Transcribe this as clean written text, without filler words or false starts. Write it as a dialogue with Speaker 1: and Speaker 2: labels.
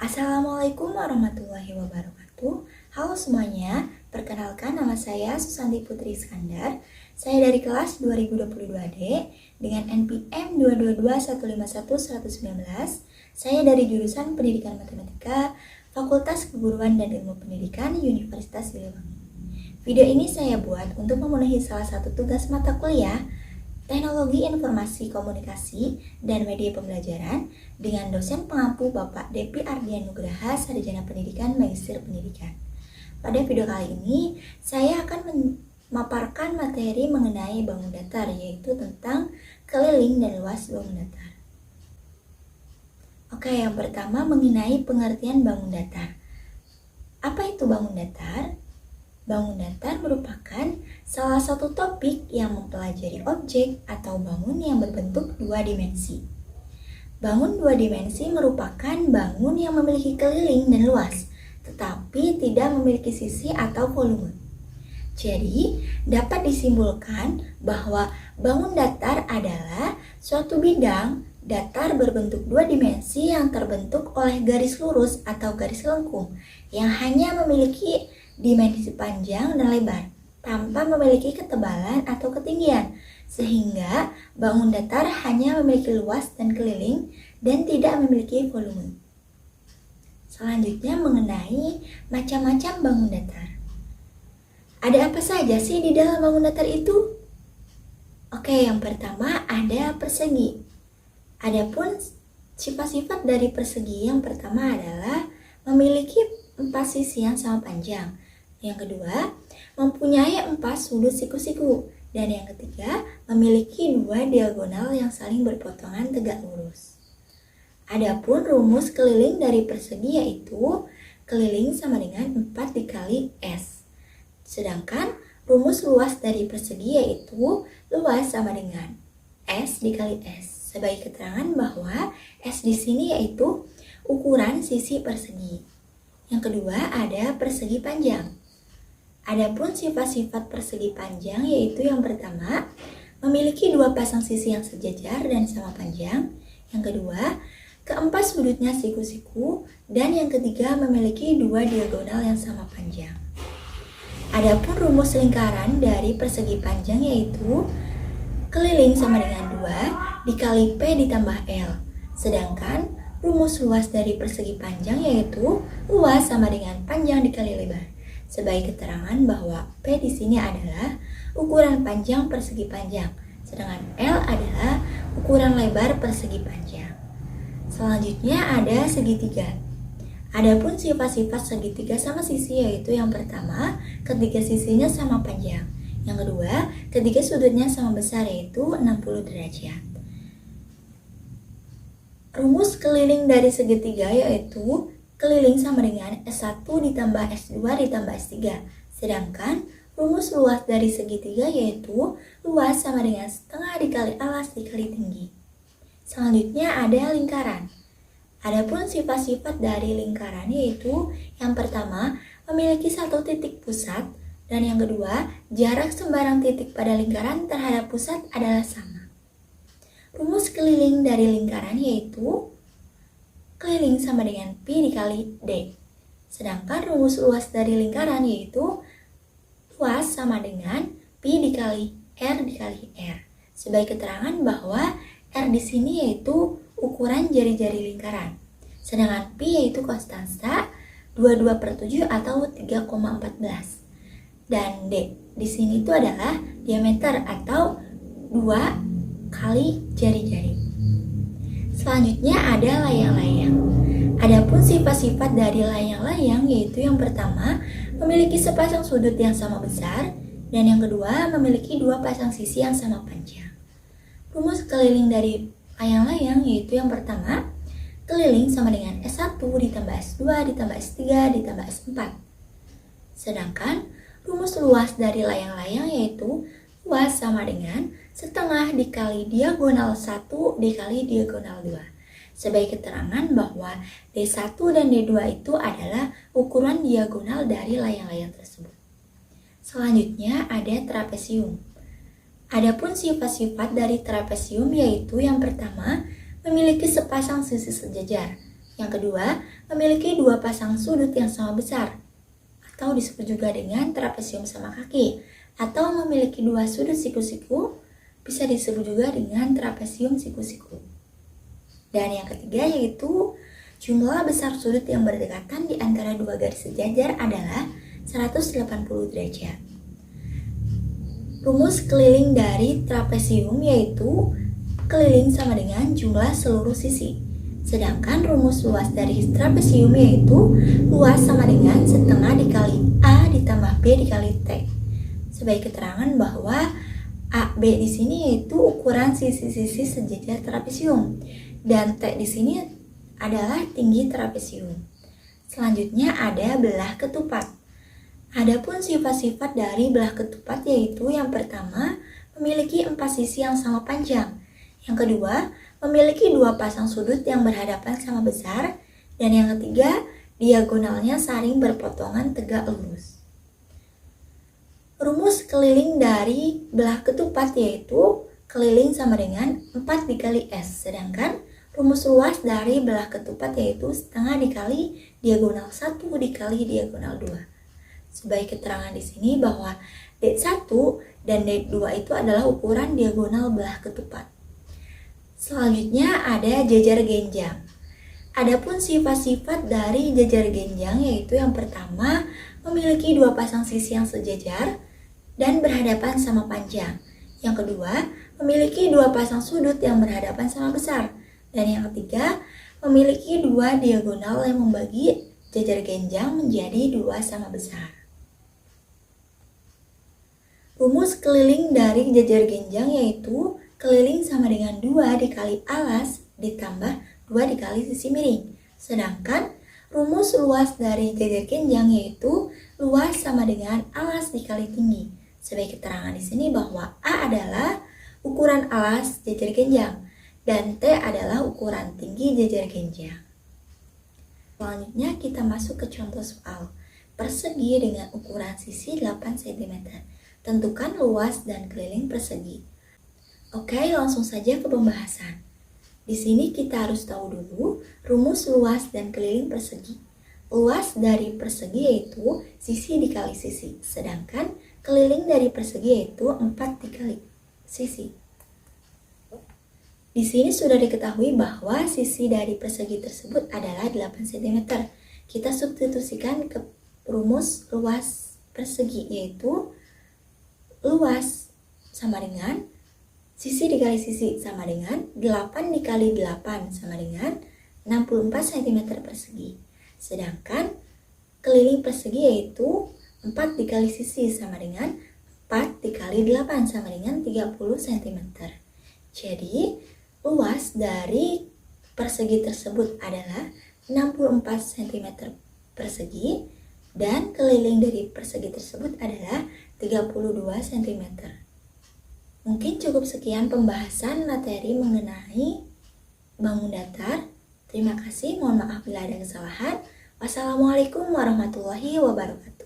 Speaker 1: Assalamualaikum warahmatullahi wabarakatuh. Halo semuanya, perkenalkan nama saya Susanti Putri Iskandar. Saya dari kelas 2022D dengan NPM 222151119. Saya dari jurusan Pendidikan Matematika, Fakultas Keguruan dan Ilmu Pendidikan Universitas Siliwangi. Video ini saya buat untuk memenuhi salah satu tugas mata kuliah Teknologi Informasi Komunikasi dan Media Pembelajaran dengan dosen pengampu Bapak Depi Ardian Nugraha, Sarjana Pendidikan Magister Pendidikan. Pada video kali ini, saya akan memaparkan materi mengenai bangun datar, yaitu tentang keliling dan luas bangun datar. Oke, yang pertama mengenai pengertian bangun datar. Apa itu bangun datar? Bangun datar merupakan salah satu topik yang mempelajari objek atau bangun yang berbentuk dua dimensi. Bangun dua dimensi merupakan bangun yang memiliki keliling dan luas, tetapi tidak memiliki sisi atau volume. Jadi, dapat disimpulkan bahwa bangun datar adalah suatu bidang datar berbentuk dua dimensi yang terbentuk oleh garis lurus atau garis lengkung yang hanya memiliki dimensi panjang dan lebar tanpa memiliki ketebalan atau ketinggian, sehingga bangun datar hanya memiliki luas dan keliling dan tidak memiliki volume. Selanjutnya mengenai macam-macam bangun datar. Ada apa saja sih di dalam bangun datar itu? Oke, yang pertama ada persegi. Adapun sifat-sifat dari persegi yang pertama adalah memiliki 4 sisi yang sama panjang. Yang kedua, mempunyai 4 sudut siku-siku. Dan yang ketiga, memiliki 2 diagonal yang saling berpotongan tegak lurus. Adapun rumus keliling dari persegi yaitu keliling sama dengan 4 dikali S. Sedangkan rumus luas dari persegi yaitu luas sama dengan S dikali S. Sebagai keterangan bahwa S di sini yaitu ukuran sisi persegi. Yang kedua ada persegi panjang. Adapun sifat-sifat persegi panjang yaitu yang pertama, memiliki 2 pasang sisi yang sejajar dan sama panjang. Yang kedua, keempat sudutnya siku-siku. Dan yang ketiga, memiliki 2 diagonal yang sama panjang. Adapun rumus lingkaran dari persegi panjang yaitu keliling sama dengan 2 dikali P ditambah L. Sedangkan rumus luas dari persegi panjang yaitu luas sama dengan panjang dikali lebar. Sebagai keterangan bahwa P di sini adalah ukuran panjang persegi panjang, sedangkan L adalah ukuran lebar persegi panjang. Selanjutnya ada segitiga. Adapun sifat-sifat segitiga sama sisi yaitu yang pertama, ketiga sisinya sama panjang. Yang kedua, ketiga sudutnya sama besar yaitu 60 derajat. Rumus keliling dari segitiga yaitu keliling sama dengan S1 ditambah S2 ditambah S3. Sedangkan rumus luas dari segitiga yaitu luas sama dengan setengah dikali alas dikali tinggi. Selanjutnya ada lingkaran. Adapun sifat-sifat dari lingkaran yaitu yang pertama, memiliki 1 titik pusat. Dan yang kedua, jarak sembarang titik pada lingkaran terhadap pusat adalah sama. Rumus keliling dari lingkaran yaitu keliling sama dengan Pi dikali D. Sedangkan rumus luas dari lingkaran yaitu luas sama dengan Pi dikali R dikali R. Sebagai keterangan bahwa R di sini yaitu ukuran jari-jari lingkaran. Sedangkan Pi yaitu konstanta 22/7 atau 3,14. Dan D di sini itu adalah diameter atau 2 kali jari-jari. Selanjutnya ada layang-layang. Adapun sifat-sifat dari layang-layang yaitu yang pertama, memiliki sepasang sudut yang sama besar, dan yang kedua, memiliki 2 pasang sisi yang sama panjang. Rumus keliling dari layang-layang yaitu yang pertama, keliling sama dengan S1 ditambah S2 ditambah S3 ditambah S4. Sedangkan rumus luas dari layang-layang yaitu luas sama dengan setengah dikali diagonal 1 dikali diagonal 2. Sebagai keterangan bahwa D1 dan D2 itu adalah ukuran diagonal dari layang-layang tersebut. Selanjutnya ada trapesium. Adapun sifat-sifat dari trapesium yaitu yang pertama, memiliki sepasang sisi sejajar. Yang kedua, memiliki dua pasang sudut yang sama besar, atau disebut juga dengan trapesium sama kaki, atau memiliki dua sudut siku-siku, bisa disebut juga dengan trapesium siku-siku. Dan yang ketiga yaitu jumlah besar sudut yang berdekatan di antara dua garis sejajar adalah 180 derajat. Rumus keliling dari trapesium yaitu keliling sama dengan jumlah seluruh sisi. Sedangkan rumus luas dari trapesium yaitu luas sama dengan setengah dikali A ditambah B dikali T. Sebagai keterangan bahwa AB di sini yaitu ukuran sisi-sisi sejajar trapesium dan T di sini adalah tinggi trapesium. Selanjutnya ada belah ketupat. Adapun sifat-sifat dari belah ketupat yaitu yang pertama memiliki 4 sisi yang sama panjang. Yang kedua, memiliki dua pasang sudut yang berhadapan sama besar. Dan yang ketiga, diagonalnya saling berpotongan tegak lurus. Rumus keliling dari belah ketupat yaitu keliling sama dengan 4 dikali S. Sedangkan rumus luas dari belah ketupat yaitu setengah dikali diagonal 1 dikali diagonal 2. Sebagai keterangan di sini bahwa D1 dan D2 itu adalah ukuran diagonal belah ketupat. Selanjutnya ada jajar genjang. Adapun sifat-sifat dari jajar genjang yaitu yang pertama memiliki dua pasang sisi yang sejajar dan berhadapan sama panjang. Yang kedua, memiliki dua pasang sudut yang berhadapan sama besar. Dan yang ketiga, memiliki dua diagonal yang membagi jajar genjang menjadi dua sama besar. Rumus keliling dari jajar genjang yaitu keliling sama dengan 2 dikali alas ditambah 2 dikali sisi miring. Sedangkan rumus luas dari jajar genjang yaitu luas sama dengan alas dikali tinggi. Sebagai keterangan di sini bahwa A adalah ukuran alas jajar genjang dan T adalah ukuran tinggi jajar genjang. Selanjutnya kita masuk ke contoh soal. Persegi dengan ukuran sisi 8 cm. Tentukan luas dan keliling persegi. Oke, langsung saja ke pembahasan. Di sini kita harus tahu dulu rumus luas dan keliling persegi. Luas dari persegi yaitu sisi dikali sisi, sedangkan keliling dari persegi yaitu 4 dikali sisi. Di sini sudah diketahui bahwa sisi dari persegi tersebut adalah 8 cm. Kita substitusikan ke rumus luas persegi yaitu luas sama dengan sisi dikali sisi sama dengan 8 dikali 8 sama dengan 64 cm persegi. Sedangkan keliling persegi yaitu 4 dikali sisi sama dengan 4 dikali 8 sama dengan 30 cm. Jadi luas dari persegi tersebut adalah 64 cm persegi dan keliling dari persegi tersebut adalah 32 cm. Mungkin cukup sekian pembahasan materi mengenai bangun datar. Terima kasih, mohon maaf bila ada kesalahan. Wassalamualaikum warahmatullahi wabarakatuh.